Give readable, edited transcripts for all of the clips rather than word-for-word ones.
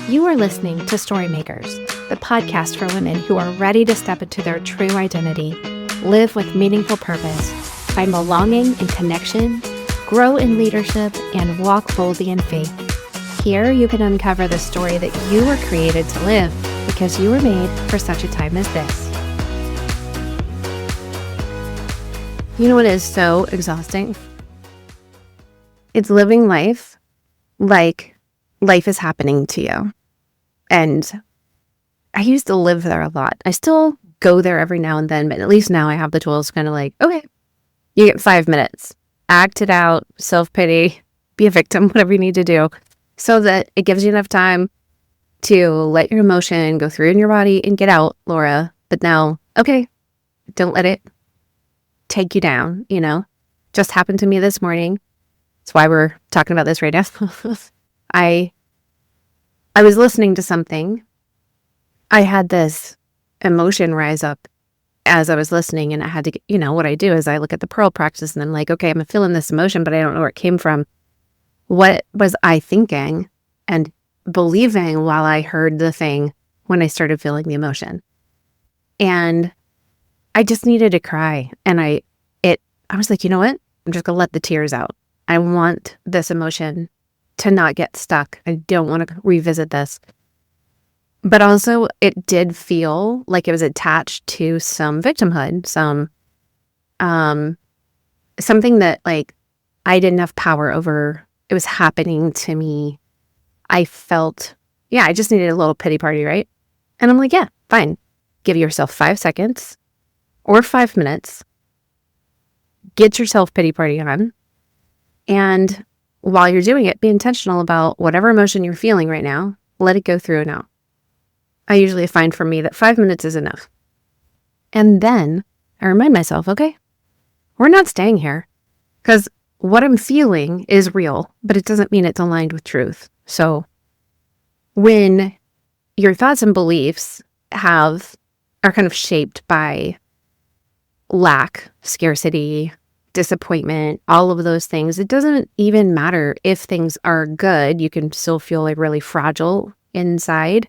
You are listening to Storymakers, the podcast for women who are ready to step into their true identity, live with meaningful purpose, find belonging and connection, grow in leadership, and walk boldly in faith. Here you can uncover the story that you were created to live because you were made for such a time as this. You know what is so exhausting? It's living life like life is happening to you. And I used to live there a lot. I still go there every now and then, but at least now I have the tools kind of like, okay, you get 5 minutes. Act it out, self-pity, be a victim, whatever you need to do, so that it gives you enough time to let your emotion go through in your body and get out, Laura. But now, okay, don't let it take you down, Just happened to me this morning. That's why we're talking about this right now. I was listening to something. I had this emotion rise up as I was listening, and I had to get, what I do is I look at the Pearl practice and I'm like, okay, I'm feeling this emotion, but I don't know where it came from. What was I thinking and believing while I heard the thing when I started feeling the emotion? And I just needed to cry. And I was like, you know what? I'm just going to let the tears out. I want this emotion to not get stuck. I don't want to revisit this. But also it did feel like it was attached to some victimhood, something that like I didn't have power over. It was happening to me. I felt, I just needed a little pity party, right? And I'm like, yeah, fine. Give yourself 5 seconds or 5 minutes. Get yourself pity party on. And while you're doing it, be intentional about whatever emotion you're feeling right now. Let it go through now. I usually find for me that 5 minutes is enough. And then I remind myself, okay, we're not staying here because what I'm feeling is real, but it doesn't mean it's aligned with truth. So when your thoughts and beliefs are kind of shaped by lack, scarcity, disappointment, all of those things, it doesn't even matter if things are good. You can still feel like really fragile inside,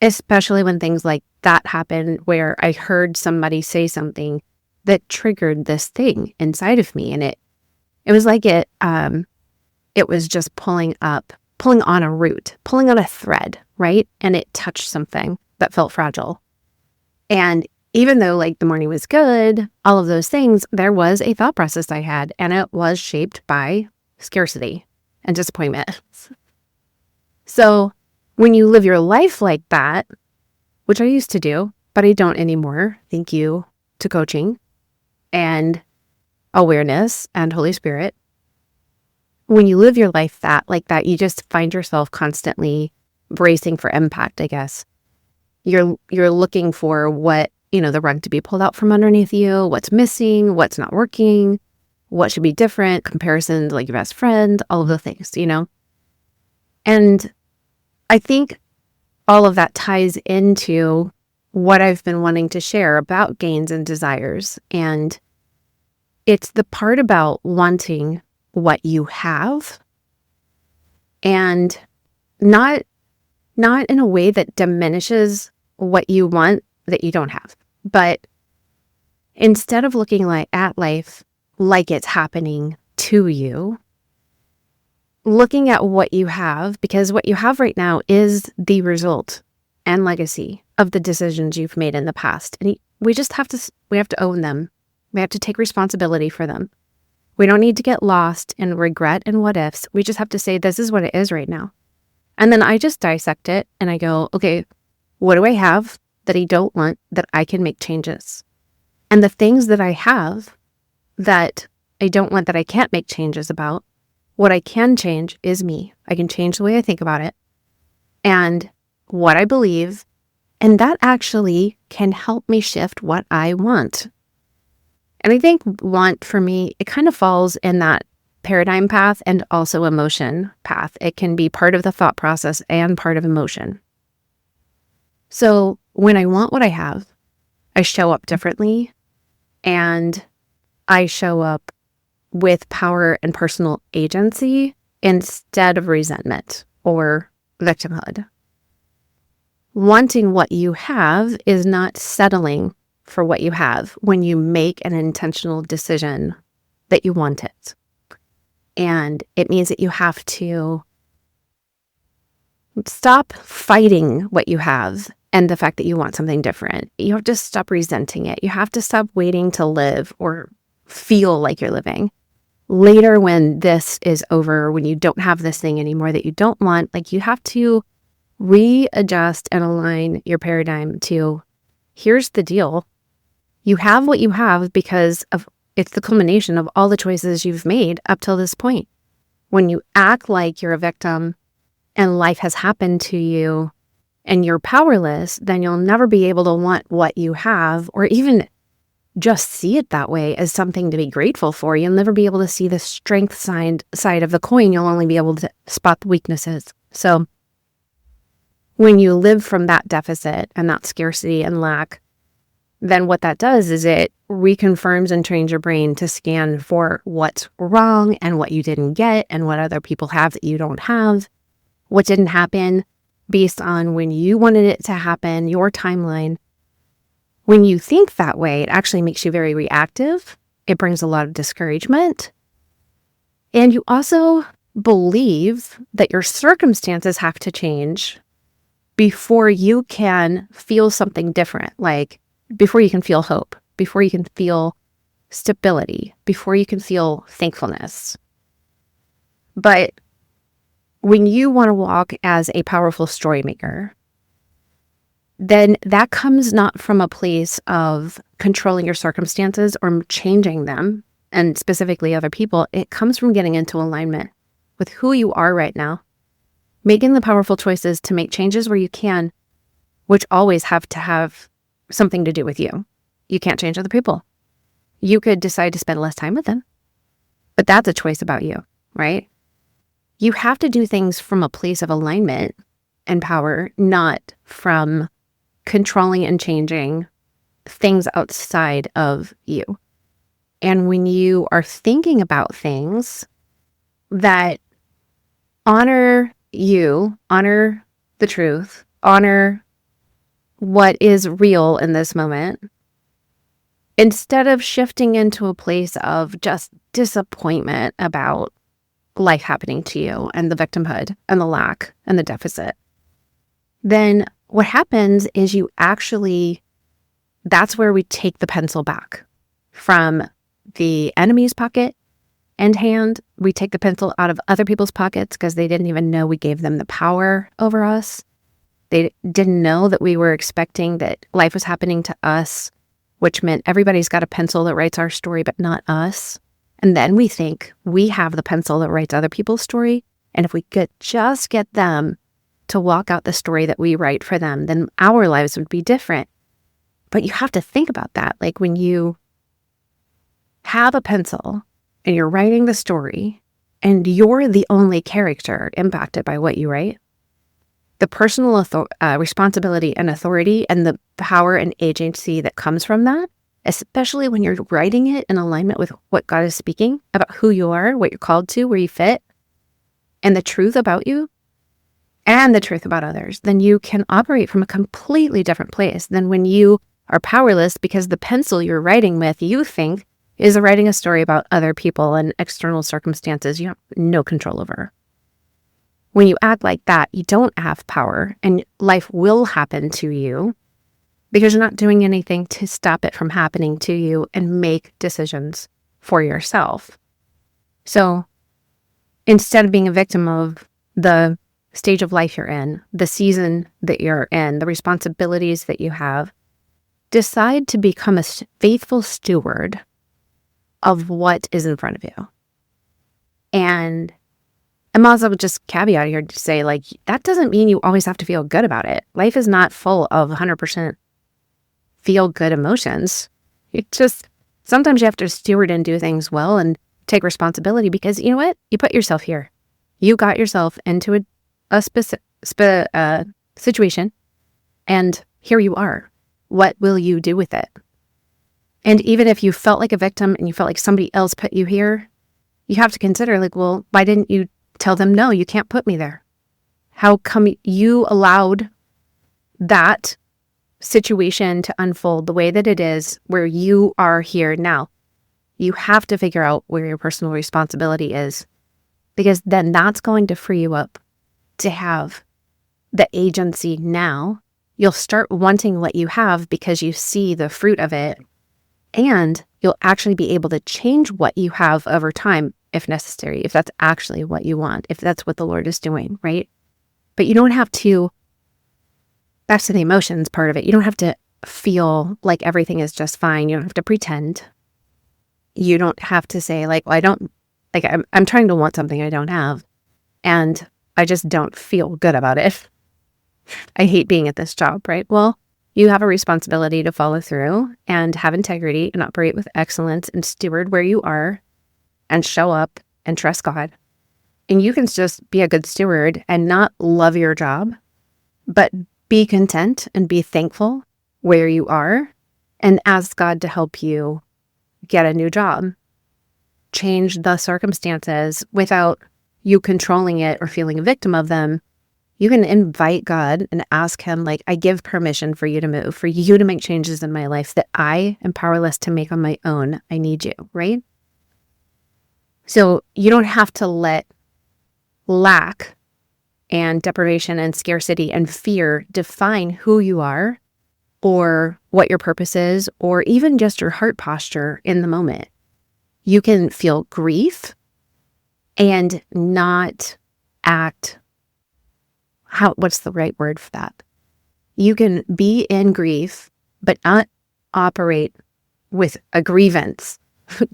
especially when things like that happen where I heard somebody say something that triggered this thing inside of me. And it was like it was just pulling on a root, pulling on a thread, right? And it touched something that felt fragile. And even though like the morning was good, all of those things, there was a thought process I had, and it was shaped by scarcity and disappointment. So when you live your life like that, which I used to do, but I don't anymore, thank you to coaching and awareness and Holy Spirit. When you live your life like that, you just find yourself constantly bracing for impact, I guess. You're looking for what, the rug to be pulled out from underneath you, what's missing, what's not working, what should be different, comparison to like your best friend, all of the things, And I think all of that ties into what I've been wanting to share about gains and desires. And it's the part about wanting what you have and not in a way that diminishes what you want that you don't have. But instead of looking at life like it's happening to you, looking at what you have, because what you have right now is the result and legacy of the decisions you've made in the past. And we have to own them. We have to take responsibility for them. We don't need to get lost in regret and what ifs. We just have to say, this is what it is right now. And then I just dissect it and I go, okay, what do I have that I don't want that I can make changes? And the things that I have that I don't want that I can't make changes about, what I can change is me. I can change the way I think about it and what I believe. And that actually can help me shift what I want. And I think want for me, it kind of falls in that paradigm path and also emotion path. It can be part of the thought process and part of emotion. So when I want what I have, I show up differently and I show up with power and personal agency instead of resentment or victimhood. Wanting what you have is not settling for what you have when you make an intentional decision that you want it. And it means that you have to stop fighting what you have and the fact that you want something different. You have to stop resenting it. You have to stop waiting to live or feel like you're living. Later, when this is over, when you don't have this thing anymore that you don't want, like, you have to readjust and align your paradigm to, here's the deal. You have what you have because of it's the culmination of all the choices you've made up till this point. When you act like you're a victim and life has happened to you and you're powerless, then you'll never be able to want what you have or even just see it that way as something to be grateful for. You'll never be able to see the strength side of the coin. You'll only be able to spot the weaknesses. So when you live from that deficit and that scarcity and lack, then what that does is it reconfirms and trains your brain to scan for what's wrong and what you didn't get and what other people have that you don't have, what didn't happen based on when you wanted it to happen, your timeline. When you think that way, it actually makes you very reactive. It brings a lot of discouragement. And you also believe that your circumstances have to change before you can feel something different, like before you can feel hope, before you can feel stability, before you can feel thankfulness. But when you want to walk as a powerful story maker, then that comes not from a place of controlling your circumstances or changing them, and specifically other people. It comes from getting into alignment with who you are right now, making the powerful choices to make changes where you can, which always have to have something to do with you. You can't change other people. You could decide to spend less time with them, but that's a choice about you, right? You have to do things from a place of alignment and power, not from controlling and changing things outside of you. And when you are thinking about things that honor you, honor the truth, honor what is real in this moment, instead of shifting into a place of just disappointment about life happening to you and the victimhood and the lack and the deficit, then what happens is that's where we take the pencil back from the enemy's pocket and hand. We take the pencil out of other people's pockets because they didn't even know we gave them the power over us. They didn't know that we were expecting that life was happening to us, which meant everybody's got a pencil that writes our story, but not us. And then we think we have the pencil that writes other people's story. And if we could just get them to walk out the story that we write for them, then our lives would be different. But you have to think about that. Like when you have a pencil and you're writing the story and you're the only character impacted by what you write, the personal responsibility and authority and the power and agency that comes from that, especially when you're writing it in alignment with what God is speaking about who you are, what you're called to, where you fit, and the truth about you and the truth about others, then you can operate from a completely different place than when you are powerless because the pencil you're writing with, you think, is writing a story about other people and external circumstances you have no control over. When you act like that, you don't have power and life will happen to you because you're not doing anything to stop it from happening to you and make decisions for yourself. So instead of being a victim of the stage of life you're in, the season that you're in, the responsibilities that you have, decide to become a faithful steward of what is in front of you. And I'm also just caveat here to say, like, that doesn't mean you always have to feel good about it. Life is not full of 100% feel good emotions. It just, sometimes you have to steward and do things well and take responsibility because you know what? You put yourself here. You got yourself into a situation and here you are. What will you do with it? And even if you felt like a victim and you felt like somebody else put you here, you have to consider, like, well, why didn't you tell them, no, you can't put me there? How come you allowed that situation to unfold the way that it is, where you are here now, you have to figure out where your personal responsibility is, because then that's going to free you up to have the agency now. You'll start wanting what you have because you see the fruit of it, and you'll actually be able to change what you have over time if necessary, if that's actually what you want, if that's what the Lord is doing, right? But you don't have to, back to the emotions part of it, you don't have to feel like everything is just fine. You don't have to pretend. You don't have to say like, well, I'm trying to want something I don't have, and I just don't feel good about it. I hate being at this job, right? Well, you have a responsibility to follow through and have integrity and operate with excellence and steward where you are and show up and trust God. And you can just be a good steward and not love your job, but be content and be thankful where you are and ask God to help you get a new job. Change the circumstances without you controlling it or feeling a victim of them. You can invite God and ask him, like, I give permission for you to move, for you to make changes in my life that I am powerless to make on my own. I need you, right? So you don't have to let lack and deprivation and scarcity and fear define who you are or what your purpose is, or even just your heart posture in the moment. You can feel grief and not act, what's the right word for that? You can be in grief, but not operate with a grievance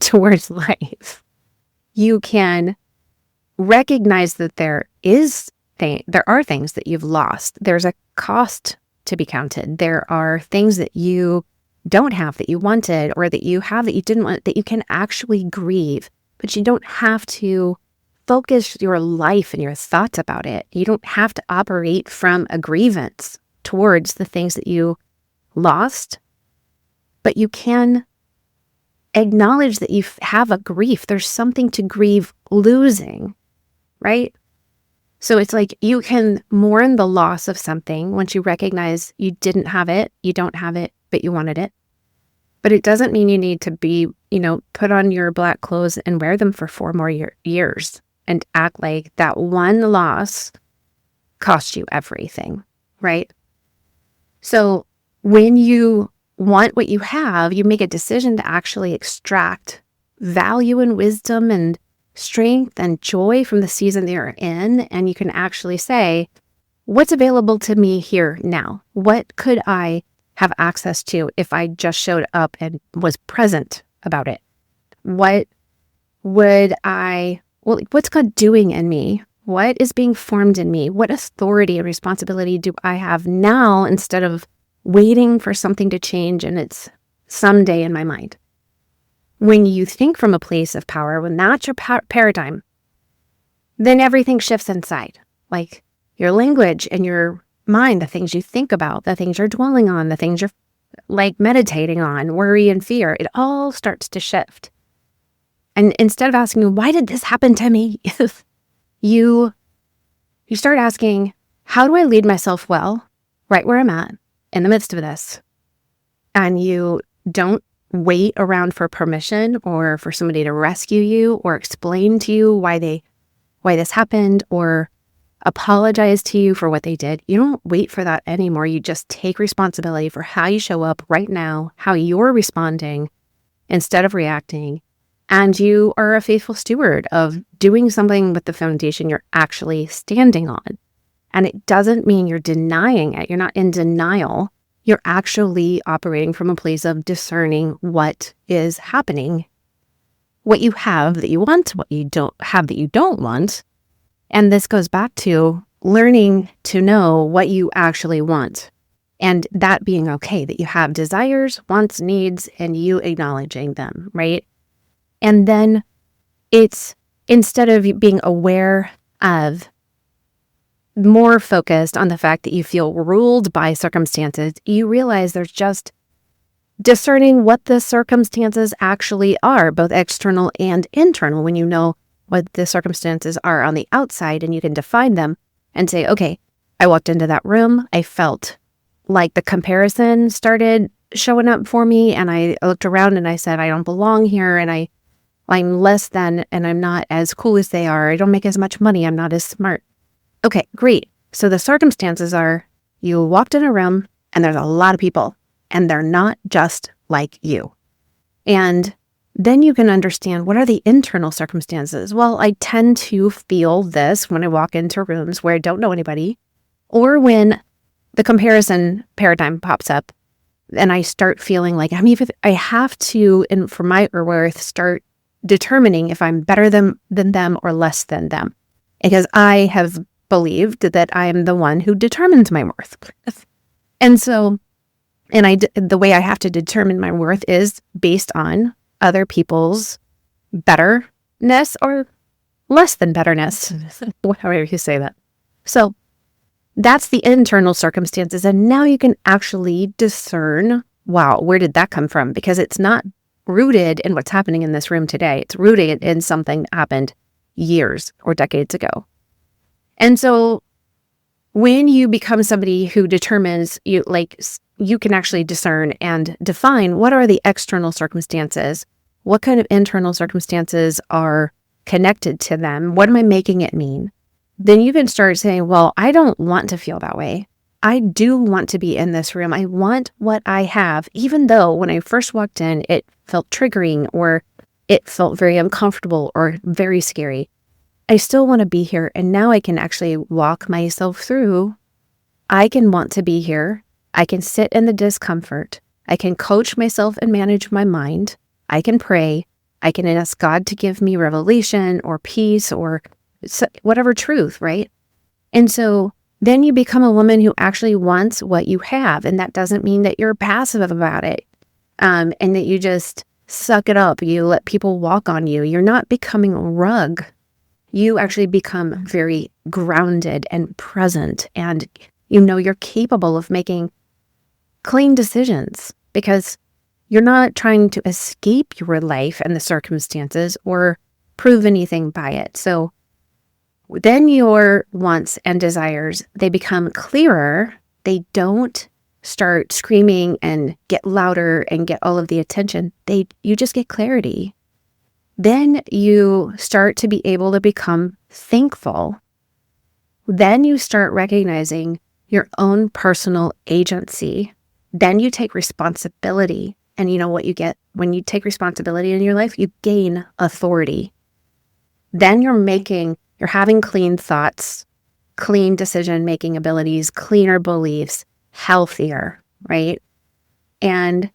towards life. You can recognize that there are things that you've lost. There's a cost to be counted. There are things that you don't have that you wanted, or that you have that you didn't want, that you can actually grieve, but you don't have to focus your life and your thoughts about it. You don't have to operate from a grievance towards the things that you lost, but you can acknowledge that you have a grief. There's something to grieve losing, right? So it's like you can mourn the loss of something once you recognize you didn't have it, you don't have it, but you wanted it. But it doesn't mean you need to be, put on your black clothes and wear them for 4 more years and act like that one loss cost you everything, right? So when you want what you have, you make a decision to actually extract value and wisdom and strength and joy from the season that you're in. And you can actually say, what's available to me here now? What could I have access to if I just showed up and was present about it? What's God doing in me? What is being formed in me? What authority and responsibility do I have now, instead of waiting for something to change and it's someday in my mind? When you think from a place of power, when that's your paradigm, then everything shifts inside. Like your language and your mind, the things you think about, the things you're dwelling on, the things you're like meditating on, worry and fear, it all starts to shift. And instead of asking, why did this happen to me? you start asking, how do I lead myself well right where I'm at in the midst of this? And you don't wait around for permission or for somebody to rescue you or explain to you why this happened or apologize to you for what they did. You don't wait for that anymore. You just take responsibility for how you show up right now, how you're responding instead of reacting. And you are a faithful steward of doing something with the foundation you're actually standing on. And it doesn't mean you're denying it. You're not in denial. You're actually operating from a place of discerning what is happening, what you have that you want, what you don't have that you don't want. And this goes back to learning to know what you actually want, and that being okay, that you have desires, wants, needs, and you acknowledging them, right? And then it's, instead of being aware of, more focused on the fact that you feel ruled by circumstances, you realize there's just discerning what the circumstances actually are, both external and internal. When you know what the circumstances are on the outside and you can define them and say, okay, I walked into that room, I felt like the comparison started showing up for me, and I looked around and I said, I don't belong here, and I'm less than, and I'm not as cool as they are. I don't make as much money. I'm not as smart. Okay, great. So the circumstances are you walked in a room and there's a lot of people and they're not just like you. And then you can understand what are the internal circumstances. Well, I tend to feel this when I walk into rooms where I don't know anybody, or when the comparison paradigm pops up and I start feeling like I have to, and for my worth, start determining if I'm better than them or less than them. Because I have believed that I am the one who determines my worth. And so, the way I have to determine my worth is based on other people's betterness or less than betterness, however you say that. So that's the internal circumstances. And now you can actually discern, wow, where did that come from? Because it's not rooted in what's happening in this room today. It's rooted in something that happened years or decades ago. And so when you become somebody who determines, you can actually discern and define what are the external circumstances, what kind of internal circumstances are connected to them, what am I making it mean? Then you can start saying, well, I don't want to feel that way. I do want to be in this room. I want what I have, even though when I first walked in, it felt triggering or it felt very uncomfortable or very scary. I still want to be here. And now I can actually walk myself through. I can want to be here. I can sit in the discomfort. I can coach myself and manage my mind. I can pray. I can ask God to give me revelation or peace or whatever truth, right? And so then you become a woman who actually wants what you have. And that doesn't mean that you're passive about it and that you just suck it up. You let people walk on you. You're not becoming a rug. You actually become very grounded and present, and you're capable of making clean decisions because you're not trying to escape your life and the circumstances or prove anything by it. So then your wants and desires, they become clearer. They don't start screaming and get louder and get all of the attention. You just get clarity. Then you start to be able to become thankful. Then you start recognizing your own personal agency. Then you take responsibility. And you know what you get when you take responsibility in your life? You gain authority. Then you're having clean thoughts, clean decision-making abilities, cleaner beliefs, healthier, right? And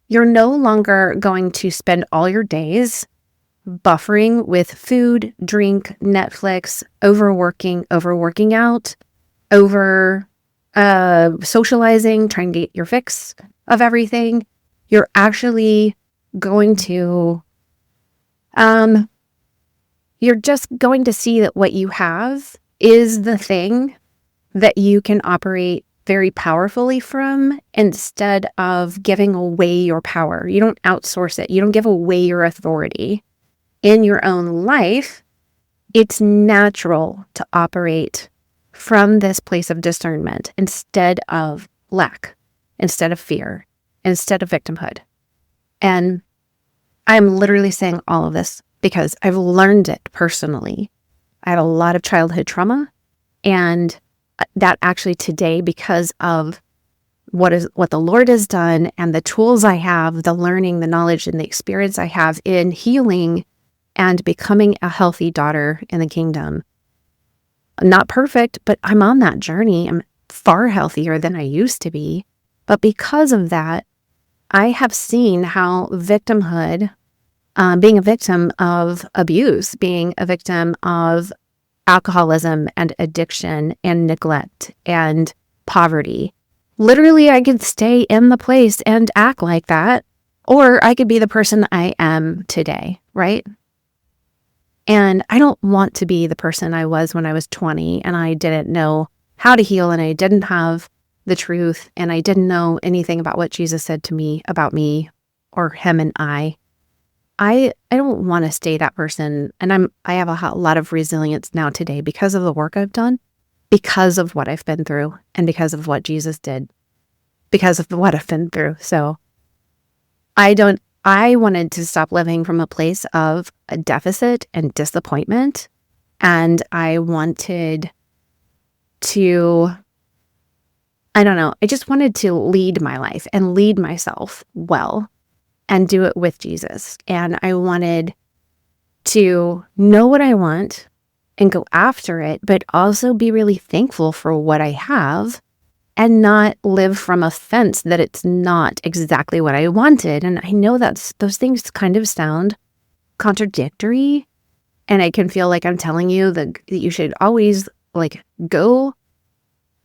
you're no longer going to spend all your days buffering with food, drink, Netflix, overworking out, socializing, trying to get your fix of everything. You're actually going to, you're just going to see that what you have is the thing that you can operate very powerfully from instead of giving away your power. You don't outsource it. You don't give away your authority. In your own life, it's natural to operate from this place of discernment instead of lack, instead of fear, instead of victimhood. And I'm literally saying all of this because I've learned it personally. I had a lot of childhood trauma, and that actually today, because of what the Lord has done and the tools I have, the learning, the knowledge, and the experience I have in healing and becoming a healthy daughter in the kingdom. I'm not perfect, but I'm on that journey. I'm far healthier than I used to be. But because of that, I have seen how victimhood, being a victim of abuse, being a victim of alcoholism and addiction and neglect and poverty. Literally, I could stay in the place and act like that, or I could be the person I am today, right? And I don't want to be the person I was when I was 20 and I didn't know how to heal and I didn't have the truth and I didn't know anything about what Jesus said to me about me or him and I don't want to stay that person. And I have a lot of resilience now today because of the work I've done, because of what I've been through, and because of what Jesus did. because of what I've been through. So I wanted to stop living from a place of a deficit and disappointment. And I wanted to, I don't know, I just wanted to lead my life and lead myself well and do it with Jesus. And I wanted to know what I want and go after it, but also be really thankful for what I have and not live from offense that it's not exactly what I wanted. And I know those things kind of sound contradictory, and I can feel like I'm telling you that you should always like go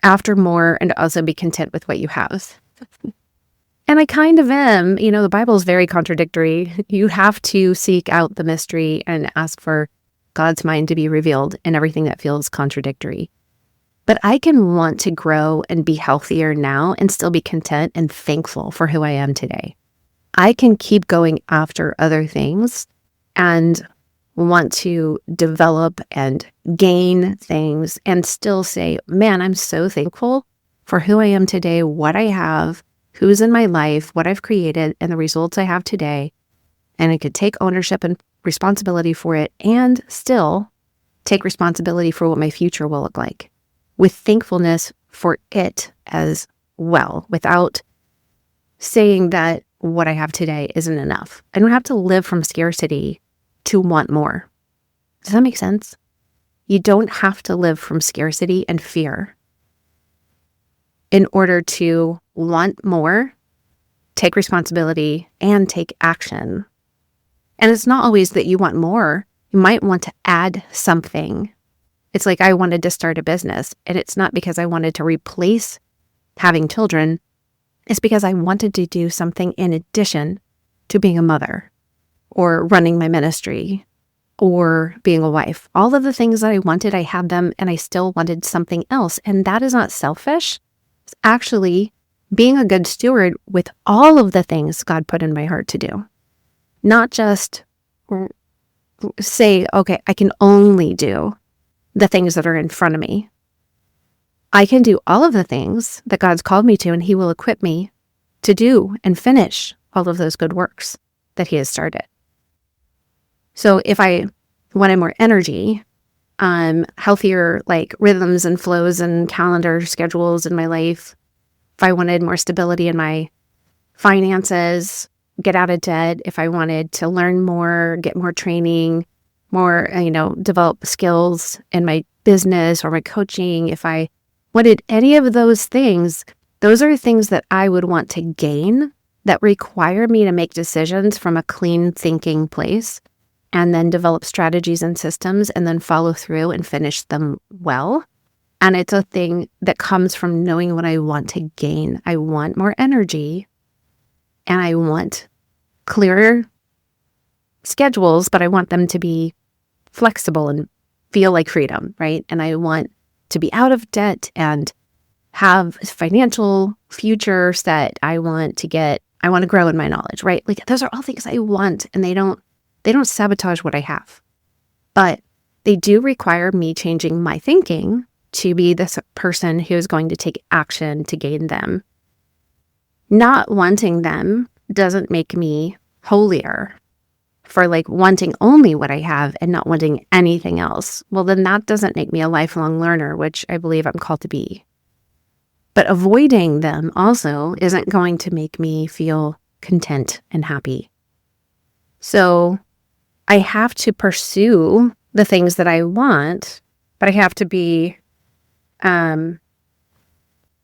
after more and also be content with what you have. And I kind of am. The Bible is very contradictory. You have to seek out the mystery and ask for God's mind to be revealed in everything that feels contradictory. But I can want to grow and be healthier now and still be content and thankful for who I am today. I can keep going after other things and want to develop and gain things and still say, man, I'm so thankful for who I am today, what I have, who's in my life, what I've created, and the results I have today. And I could take ownership and responsibility for it and still take responsibility for what my future will look like with thankfulness for it as well, without saying that what I have today isn't enough. I don't have to live from scarcity to want more. Does that make sense? You don't have to live from scarcity and fear in order to want more, take responsibility, and take action. And it's not always that you want more. You might want to add something. It's like I wanted to start a business, and it's not because I wanted to replace having children. It's because I wanted to do something in addition to being a mother or running my ministry or being a wife. All of the things that I wanted, I had them, and I still wanted something else. And that is not selfish. It's actually being a good steward with all of the things God put in my heart to do. Not just say, okay, I can only do the things that are in front of me. I can do all of the things that God's called me to, and He will equip me to do and finish all of those good works that He has started. So if I wanted more energy, healthier like rhythms and flows and calendar schedules in my life, if I wanted more stability in my finances, get out of debt, if I wanted to learn more, get more training, more, develop skills in my business or my coaching, if I wanted any of those things, those are things that I would want to gain that require me to make decisions from a clean thinking place and then develop strategies and systems and then follow through and finish them well. And it's a thing that comes from knowing what I want to gain. I want more energy and I want clearer schedules, but I want them to be flexible and feel like freedom, right? And I want to be out of debt and have financial future set. I want to grow in my knowledge, right? Like those are all things I want, and they don't sabotage what I have. But they do require me changing my thinking to be this person who is going to take action to gain them. Not wanting them doesn't make me holier for like wanting only what I have and not wanting anything else. Well, then that doesn't make me a lifelong learner, which I believe I'm called to be. But avoiding them also isn't going to make me feel content and happy. So I have to pursue the things that I want, but I have to be, I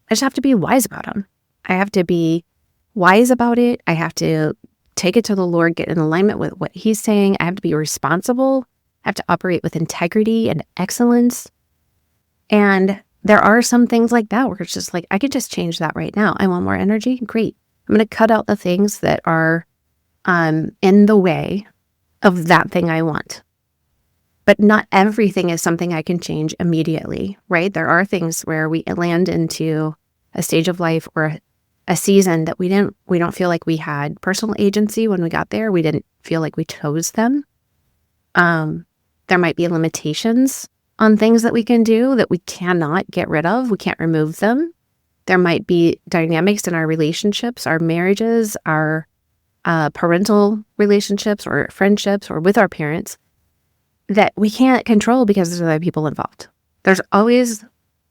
just have to be wise about them. I have to be wise about it. I have to take it to the Lord, get in alignment with what He's saying. I have to be responsible. I have to operate with integrity and excellence. And there are some things like that where it's just like, I could just change that right now. I want more energy. Great. I'm going to cut out the things that are in the way of that thing I want. But not everything is something I can change immediately, right? There are things where we land into a stage of life or a season that we don't feel like we had personal agency when we got there. We didn't feel like we chose them. There might be limitations on things that we can do that we cannot get rid of. We can't remove them. There might be dynamics in our relationships, our marriages, our parental relationships or friendships or with our parents that we can't control because there's other people involved. There's always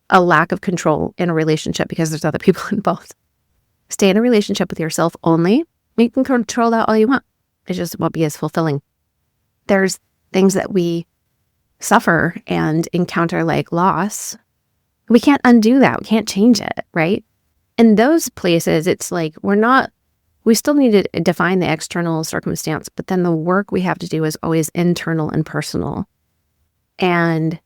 a lack of control in a relationship because there's other people involved. Stay in a relationship with yourself only. You can control that all you want. It just won't be as fulfilling. There's things that we suffer and encounter like loss. We can't undo that. We can't change it, right? In those places, it's like we still need to define the external circumstance, but then the work we have to do is always internal and personal. And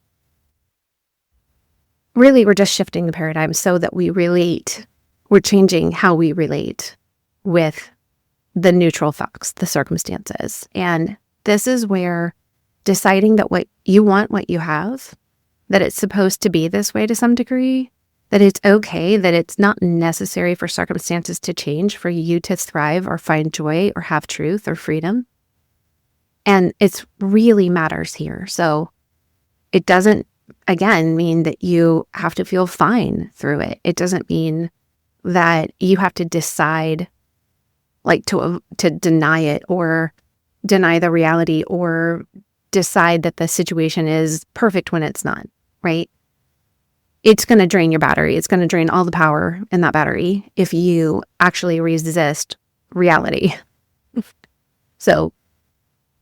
really, we're just shifting the paradigm so that we relate. We're changing how we relate with the neutral facts, the circumstances. And this is where deciding that what you want, what you have, that it's supposed to be this way to some degree, that it's okay, that it's not necessary for circumstances to change for you to thrive or find joy or have truth or freedom. And it really matters here. So it doesn't, again, mean that you have to feel fine through it. It doesn't mean that you have to decide like to deny it or deny the reality or decide that the situation is perfect when it's not, right? It's going to drain your battery. It's going to drain all the power in that battery if you actually resist reality. So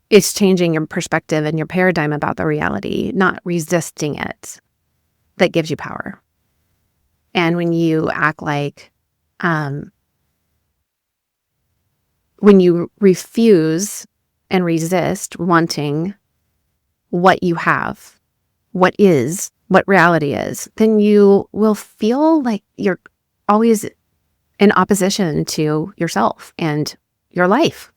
it's changing your perspective and your paradigm about the reality, not resisting it, that gives you power. And when you act like, when you refuse and resist wanting what you have, what reality is, then you will feel like you're always in opposition to yourself and your life.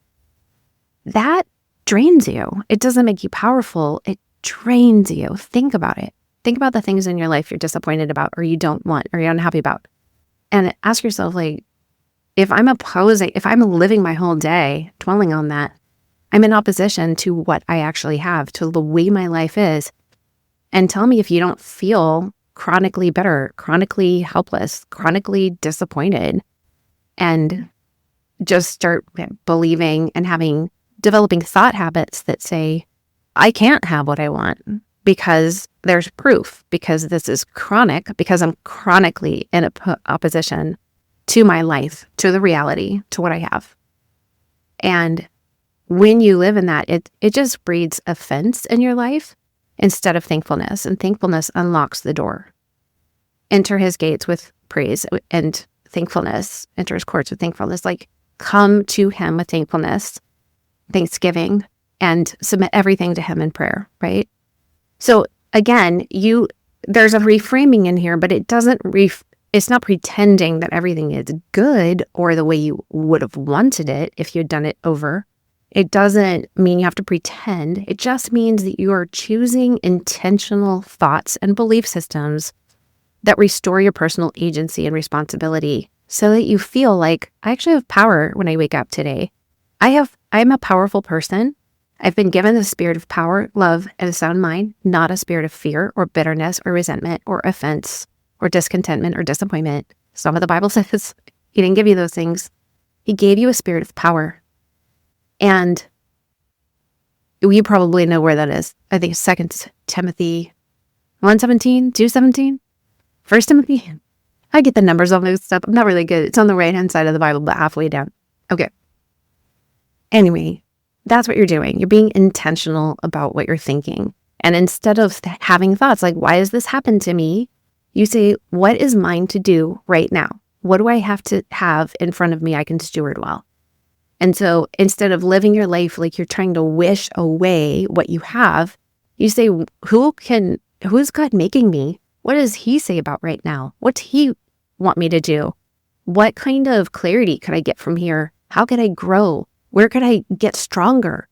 That drains you. It doesn't make you powerful. It drains you. Think about it. Think about the things in your life you're disappointed about or you don't want or you're unhappy about. And ask yourself, like, if I'm living my whole day dwelling on that, I'm in opposition to what I actually have, to the way my life is. And tell me if you don't feel chronically bitter, chronically helpless, chronically disappointed, and just start believing and developing thought habits that say, I can't have what I want because there's proof, because this is chronic, because I'm chronically in opposition to my life, to the reality, to what I have. And when you live in that, it just breeds offense in your life instead of thankfulness. And thankfulness unlocks the door. Enter his gates with praise and thankfulness. Enter his courts with thankfulness. Like, come to him with thankfulness, thanksgiving, and submit everything to him in prayer, right? So again, there's a reframing in here, but it doesn't it's not pretending that everything is good or the way you would have wanted it if you'd done it over. It doesn't mean you have to pretend. It just means that you are choosing intentional thoughts and belief systems that restore your personal agency and responsibility so that you feel like, I actually have power when I wake up today. I'm a powerful person. I've been given the spirit of power, love, and a sound mind, not a spirit of fear or bitterness or resentment or offense or discontentment or disappointment. Some of the Bible says he didn't give you those things. He gave you a spirit of power. And you probably know where that is. I think 2 Timothy 1:17, 2:17, 1 Timothy. I get the numbers on those stuff. I'm not really good. It's on the right-hand side of the Bible, but halfway down. Okay. Anyway, that's what you're doing. You're being intentional about what you're thinking. And instead of having thoughts like, why has this happened to me? You say, what is mine to do right now? What do I have to have in front of me I can steward well? And so instead of living your life like you're trying to wish away what you have, you say, who's God making me? What does he say about right now? What does he want me to do? What kind of clarity could I get from here? How could I grow? Where could I get stronger?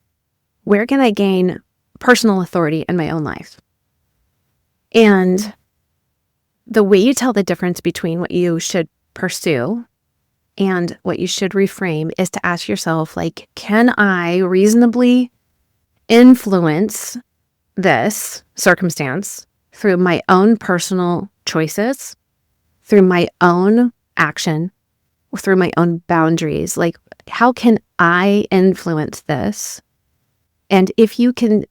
Where can I gain personal authority in my own life? And the way you tell the difference between what you should pursue and what you should reframe is to ask yourself, like, can I reasonably influence this circumstance through my own personal choices, through my own action, through my own boundaries. Like, how can I influence this? And if you can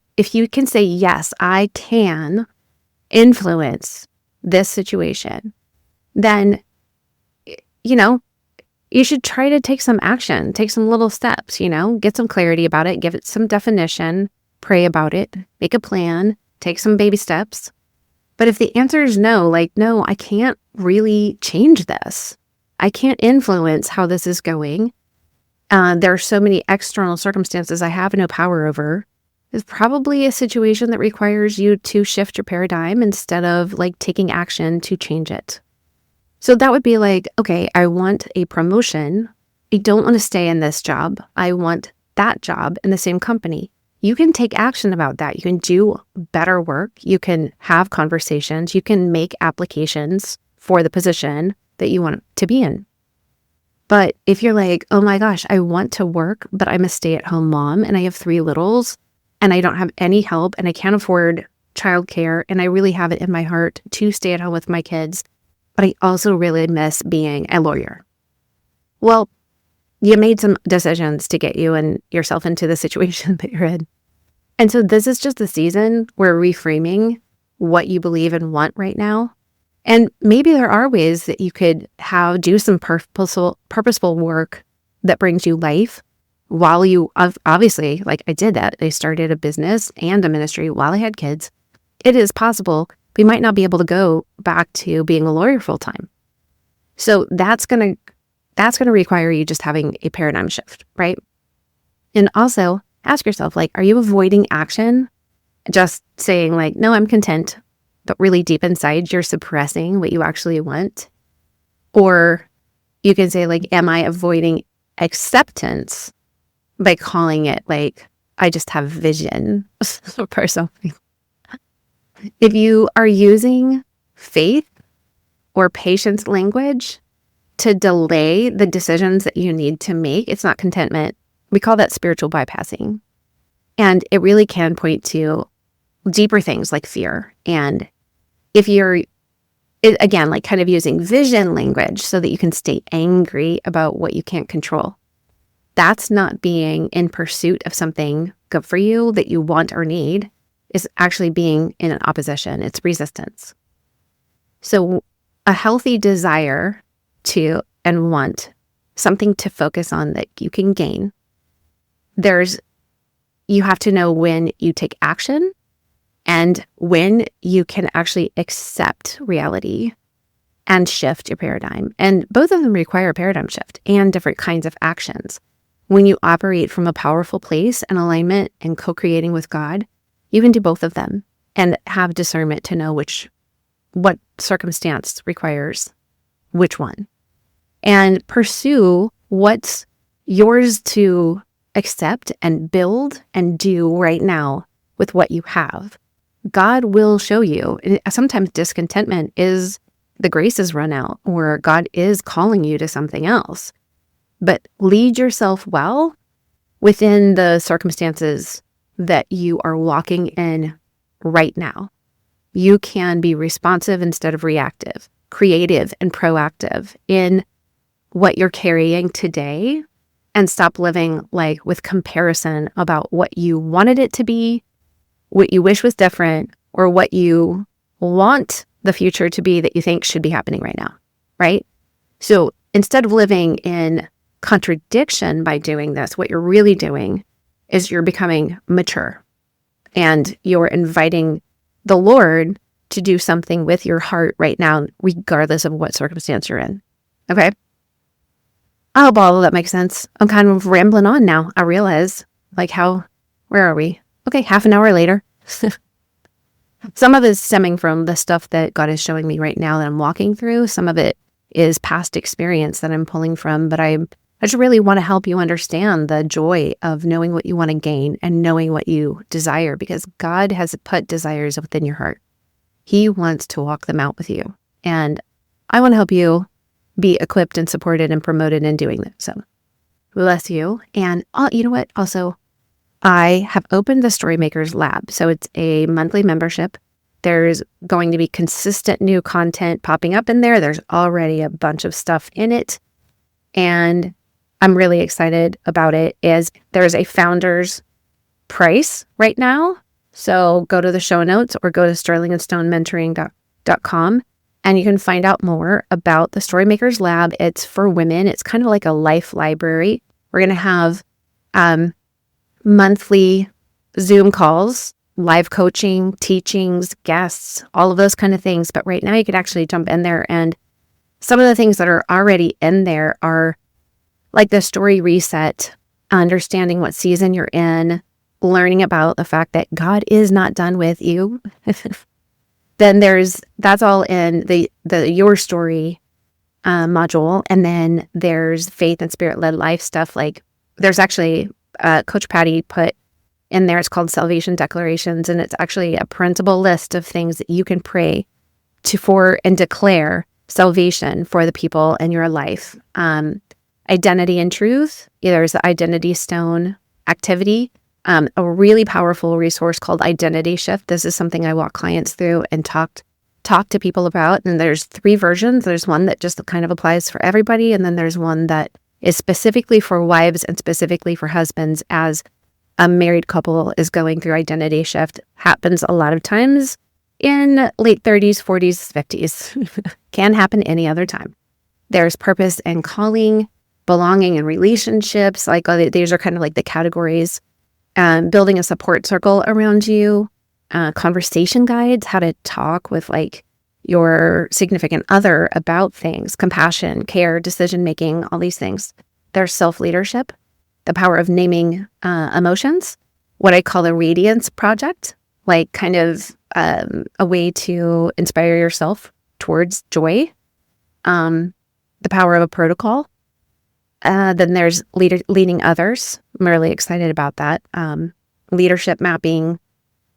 say, yes, I can influence this situation, then, you should try to take some action, take some little steps, get some clarity about it, give it some definition, pray about it, make a plan, take some baby steps. But if the answer is no, no, I can't really change this. I can't influence how this is going. There are so many external circumstances I have no power over. It's probably a situation that requires you to shift your paradigm instead of taking action to change it. So that would be okay, I want a promotion. I don't want to stay in this job. I want that job in the same company. You can take action about that. You can do better work. You can have conversations. You can make applications for the position that you want to be in. But if you're oh my gosh, I want to work, but I'm a stay-at-home mom and I have 3 littles and I don't have any help and I can't afford childcare and I really have it in my heart to stay at home with my kids, but I also really miss being a lawyer. Well, you made some decisions to get you and yourself into the situation that you're in. And so this is just the season where reframing what you believe and want right now. And maybe there are ways that you could do some purposeful work that brings you life while you, obviously, I did that. I started a business and a ministry while I had kids. It is possible we might not be able to go back to being a lawyer full time. So that's going to require you just having a paradigm shift, right? And also ask yourself, are you avoiding action? Just saying no, I'm content, but really deep inside, you're suppressing what you actually want. Or you can say am I avoiding acceptance by calling it I just have vision or something. If you are using faith or patience language to delay the decisions that you need to make, it's not contentment. We call that spiritual bypassing. And it really can point to deeper things like fear. And if you're, again, kind of using vision language so that you can stay angry about what you can't control, that's not being in pursuit of something good for you that you want or need. Is actually being in an opposition. It's resistance. So a healthy desire to and want something to focus on that you can gain. You have to know when you take action and when you can actually accept reality and shift your paradigm. And both of them require a paradigm shift and different kinds of actions. When you operate from a powerful place and alignment and co-creating with God, you can do both of them and have discernment to know what circumstance requires which one. And pursue what's yours to accept and build and do right now with what you have. God will show you. Sometimes discontentment is the grace is run out or God is calling you to something else. But lead yourself well within the circumstances that you are walking in right now. You can be responsive instead of reactive, creative and proactive in what you're carrying today, and stop living with comparison about what you wanted it to be, what you wish was different, or what you want the future to be that you think should be happening right now, right? So instead of living in contradiction by doing this, what you're really doing is you're becoming mature and you're inviting the Lord to do something with your heart right now, regardless of what circumstance you're in. Okay? I hope all of that makes sense. I'm kind of rambling on now. I realize, where are we? Okay, half an hour later. Some of it is stemming from the stuff that God is showing me right now that I'm walking through. Some of it is past experience that I'm pulling from, but I just really want to help you understand the joy of knowing what you want to gain and knowing what you desire, because God has put desires within your heart. He wants to walk them out with you. And I want to help you be equipped and supported and promoted in doing that. So bless you. And you know what? Also, I have opened the Storymakers Lab. So it's a monthly membership There's going to be consistent new content popping up in there. There's already a bunch of stuff in it. And I'm really excited about it. There's a founder's price right now. So go to the show notes or go to sterlingandstonementoring.com and you can find out more about the Storymakers Lab. It's for women. It's kind of like a life library. We're going to have monthly Zoom calls, live coaching, teachings, guests, all of those kind of things. But right now you could actually jump in there, and some of the things that are already in there are like the story reset, understanding what season you're in, learning about the fact that God is not done with you. Then that's all in the Your Story module. And then there's faith and spirit-led life stuff. Like there's actually Coach Patty put in there, it's called Salvation Declarations. And it's actually a printable list of things that you can pray for and declare salvation for the people in your life. Identity and truth. There's the Identity Stone activity. A really powerful resource called Identity Shift. This is something I walk clients through and talk to people about. And there's 3 versions. There's one that just kind of applies for everybody. And then there's one that is specifically for wives and specifically for husbands as a married couple is going through Identity Shift. Happens a lot of times in late 30s, 40s, 50s. Can happen any other time. There's purpose and calling, belonging and relationships. Like these are kind of like the categories. Building a support circle around you, conversation guides, how to talk with like your significant other about things, compassion, care, decision-making, all these things. There's self-leadership, the power of naming emotions, what I call the Radiance Project, like kind of a way to inspire yourself towards joy, the power of a protocol. Then there's leading others. I'm really excited about that. Leadership mapping,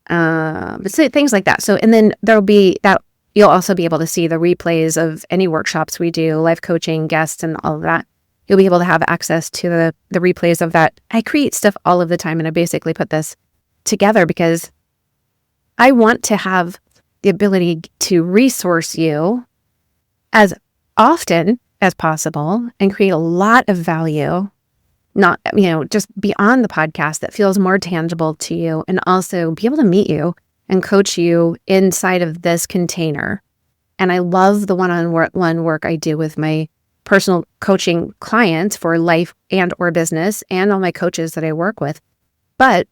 things like that. So, and then there'll be that. You'll also be able to see the replays of any workshops we do, life coaching, guests, and all of that. You'll be able to have access to the replays of that. I create stuff all of the time, and I basically put this together because I want to have the ability to resource you as often as possible and create a lot of value, not, just beyond the podcast that feels more tangible to you, and also be able to meet you and coach you inside of this container. And I love the one-on-one work I do with my personal coaching clients for life and or business and all my coaches that I work with. But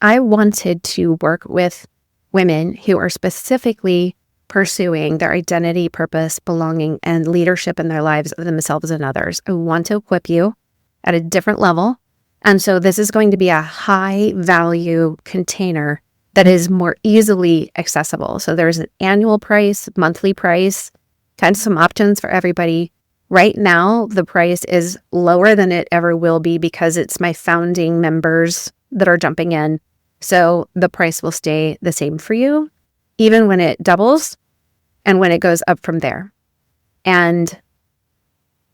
I wanted to work with women who are specifically pursuing their identity, purpose, belonging, and leadership in their lives of themselves and others. I want to equip you at a different level. And so this is going to be a high value container that is more easily accessible. So there's an annual price, monthly price, kind of some options for everybody. Right now, the price is lower than it ever will be because it's my founding members that are jumping in. So the price will stay the same for you, even when it doubles and when it goes up from there. And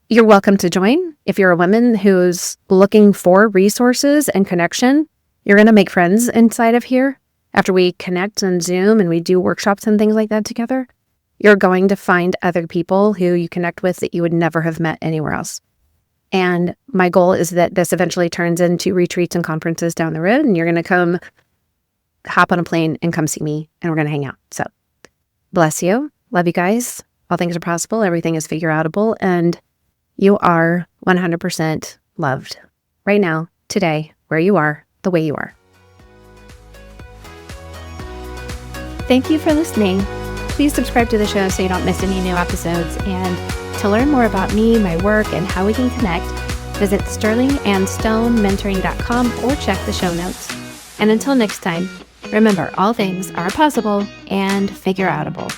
you're welcome to join. If you're a woman who's looking for resources and connection, you're going to make friends inside of here. After we connect on Zoom and we do workshops and things like that together, you're going to find other people who you connect with that you would never have met anywhere else. And my goal is that this eventually turns into retreats and conferences down the road, and you're going to come hop on a plane and come see me, and we're going to hang out. So bless you. Love you guys. All things are possible. Everything is figure-outable, and you are 100% loved right now, today, where you are, the way you are. Thank you for listening. Please subscribe to the show so you don't miss any new episodes. And to learn more about me, my work, and how we can connect, visit sterlingandstonementoring.com or check the show notes. And until next time, remember, all things are possible and figure-outable.